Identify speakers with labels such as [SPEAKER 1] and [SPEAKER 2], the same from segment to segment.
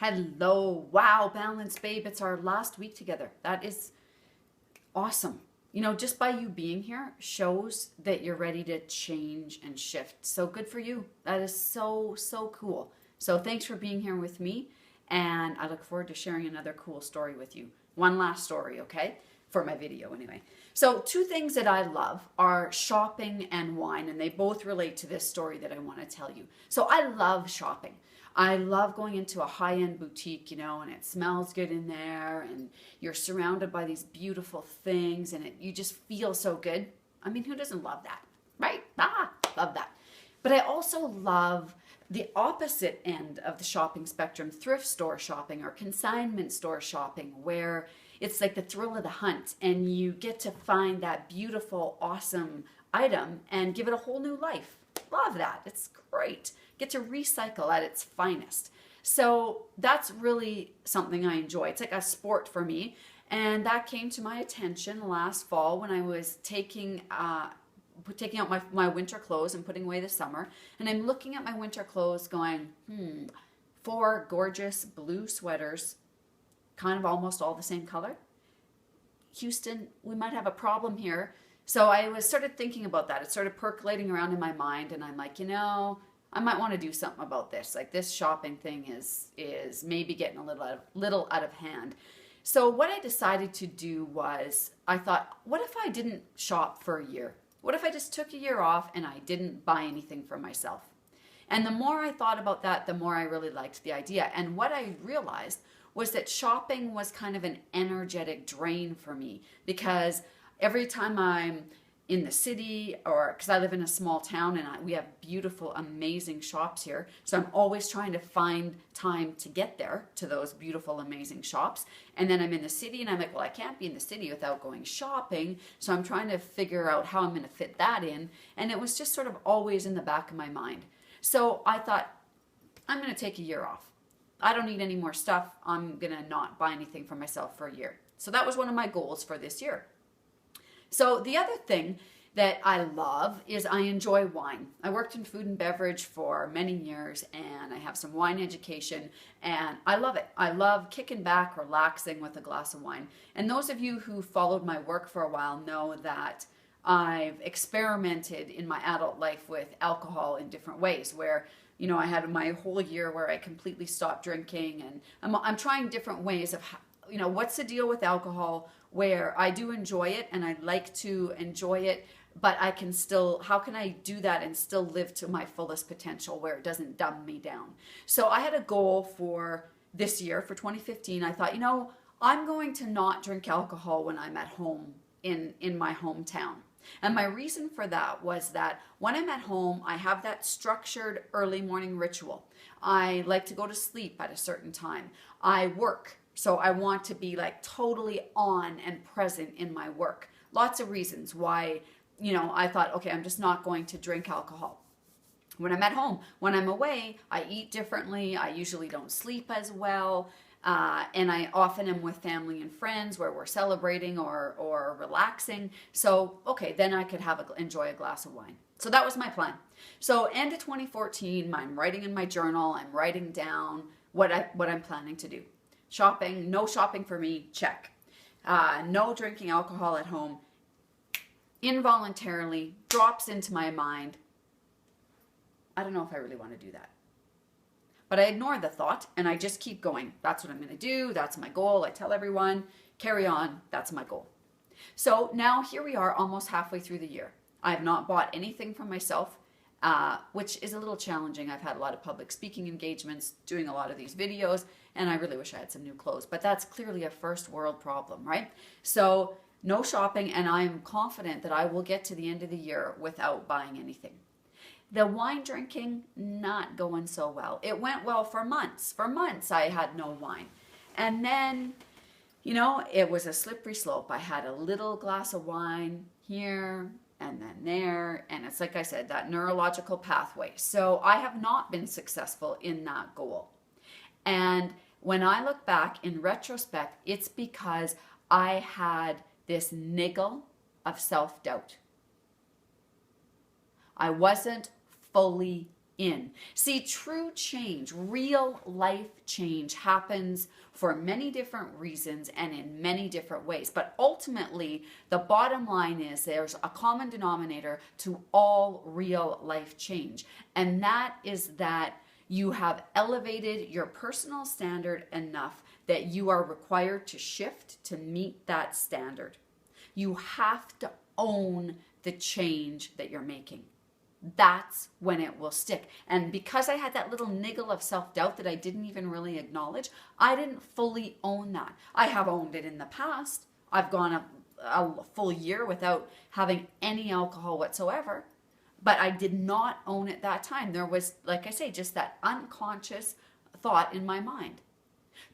[SPEAKER 1] Hello. Wow, Balance Babe. It's our last week together. That is awesome. You know, just by you being here shows that you're ready to change and shift. So good for you. That is so, so cool. So thanks for being here with me. And I look forward to sharing another cool story with you. One last story, okay? For my video anyway. So two things that I love are shopping and wine, and they both relate to this story that I want to tell you. So I love shopping. I love going into a high-end boutique, and it smells good in there, and you're surrounded by these beautiful things, and you just feel so good. I mean, who doesn't love that, right? Love that. But I also love the opposite end of the shopping spectrum, thrift store shopping or consignment store shopping, where it's like the thrill of the hunt, and you get to find that beautiful, awesome item and give it a whole new life. Love that. It's great. Get to recycle at its finest. So that's really something I enjoy. It's like a sport for me. And that came to my attention last fall when I was taking out my winter clothes and putting away the summer. And I'm looking at my winter clothes going, four gorgeous blue sweaters, kind of almost all the same color. Houston, we might have a problem here. So I started thinking about that. It started percolating around in my mind, and I'm like, I might want to do something about this. Like, this shopping thing is maybe getting a little out of hand. So what I decided to do was, I thought, what if I didn't shop for a year? What if I just took a year off and I didn't buy anything for myself? And the more I thought about that, the more I really liked the idea. And what I realized was that shopping was kind of an energetic drain for me, because every time I'm in the city, or because I live in a small town and we have beautiful, amazing shops here. So I'm always trying to find time to get there to those beautiful, amazing shops. And then I'm in the city and I'm like, well, I can't be in the city without going shopping. So I'm trying to figure out how I'm going to fit that in. And it was just sort of always in the back of my mind. So I thought, I'm going to take a year off. I don't need any more stuff. I'm going to not buy anything for myself for a year. So that was one of my goals for this year. So the other thing that I love is I enjoy wine. I worked in food and beverage for many years, and I have some wine education, and I love it. I love kicking back, relaxing with a glass of wine. And those of you who followed my work for a while know that I've experimented in my adult life with alcohol in different ways, where I had my whole year where I completely stopped drinking, and I'm trying different ways of what's the deal with alcohol, where I do enjoy it and I like to enjoy it, but how can I do that and still live to my fullest potential where it doesn't dumb me down? So I had a goal for this year, for 2015. I thought, I'm going to not drink alcohol when I'm at home in my hometown. And my reason for that was that when I'm at home, I have that structured early morning ritual. I like to go to sleep at a certain time. I work. So I want to be like totally on and present in my work. Lots of reasons why, I thought, okay, I'm just not going to drink alcohol. When I'm at home, when I'm away, I eat differently. I usually don't sleep as well. And I often am with family and friends where we're celebrating or relaxing. So, okay, then I could enjoy a glass of wine. So that was my plan. So end of 2014, I'm writing in my journal. I'm writing down what I'm planning to do. Shopping, no shopping for me, check. No drinking alcohol at home. Involuntarily drops into my mind, I don't know if I really want to do that. But I ignore the thought and I just keep going. That's what I'm going to do. That's my goal. I tell everyone, carry on. That's my goal. So now here we are, almost halfway through the year. I have not bought anything for myself, which is a little challenging. I've had a lot of public speaking engagements, doing a lot of these videos, and I really wish I had some new clothes. But that's clearly a first world problem, right? So no shopping, and I'm confident that I will get to the end of the year without buying anything. The wine drinking, not going so well. It went well for months. For months, I had no wine. And then, it was a slippery slope. I had a little glass of wine here and then there. And it's like I said, that neurological pathway. So I have not been successful in that goal. And when I look back in retrospect, it's because I had this niggle of self-doubt. I wasn't fully in. See, true change, real life change happens for many different reasons and in many different ways. But ultimately, the bottom line is there's a common denominator to all real life change. And that is that you have elevated your personal standard enough that you are required to shift to meet that standard. You have to own the change that you're making. That's when it will stick. And because I had that little niggle of self-doubt that I didn't even really acknowledge, I didn't fully own that. I have owned it in the past. I've gone a full year without having any alcohol whatsoever, but I did not own it that time. There was, like I say, just that unconscious thought in my mind.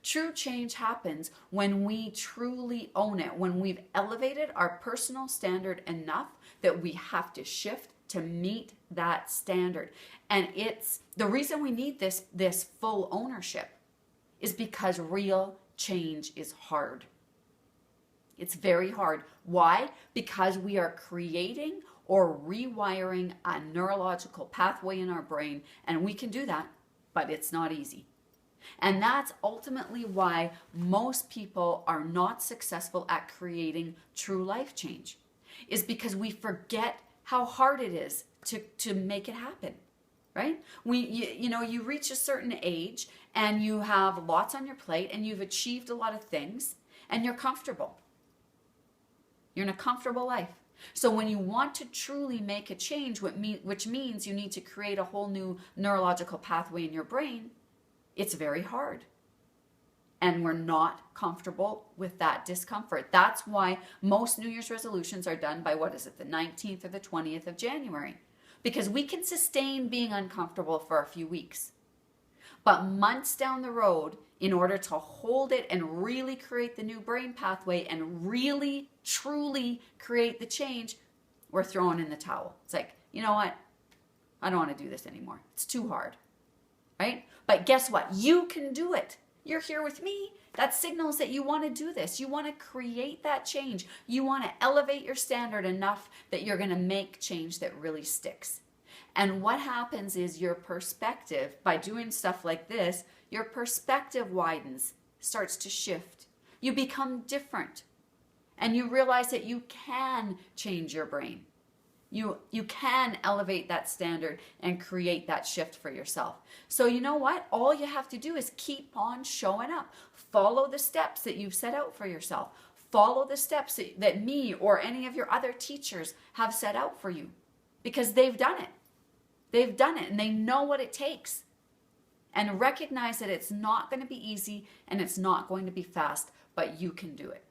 [SPEAKER 1] True change happens when we truly own it, when we've elevated our personal standard enough that we have to shift to meet that standard. And it's the reason we need this full ownership is because real change is hard. It's very hard. Why? Because we are creating or rewiring a neurological pathway in our brain, and we can do that, but it's not easy. And that's ultimately why most people are not successful at creating true life change, is because we forget how hard it is to make it happen, right? You reach a certain age and you have lots on your plate and you've achieved a lot of things and you're comfortable. You're in a comfortable life. So when you want to truly make a change, which means you need to create a whole new neurological pathway in your brain, it's very hard. And we're not comfortable with that discomfort. That's why most New Year's resolutions are done by, the 19th or the 20th of January. Because we can sustain being uncomfortable for a few weeks. But months down the road, in order to hold it and really create the new brain pathway and really, truly create the change, we're throwing in the towel. It's like, you know what? I don't want to do this anymore. It's too hard, right? But guess what? You can do it. You're here with me. That signals that you want to do this. You want to create that change. You want to elevate your standard enough that you're going to make change that really sticks. And what happens is your perspective, by doing stuff like this, your perspective widens, starts to shift. You become different. And you realize that you can change your brain. You can elevate that standard and create that shift for yourself. So you know what? All you have to do is keep on showing up. Follow the steps that you've set out for yourself. Follow the steps that me or any of your other teachers have set out for you, because they've done it. They've done it and they know what it takes. And recognize that it's not going to be easy and it's not going to be fast, but you can do it.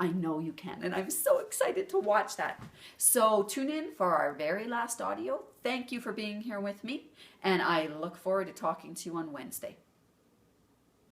[SPEAKER 1] I know you can, and I'm so excited to watch that. So tune in for our very last audio. Thank you for being here with me, and I look forward to talking to you on Wednesday.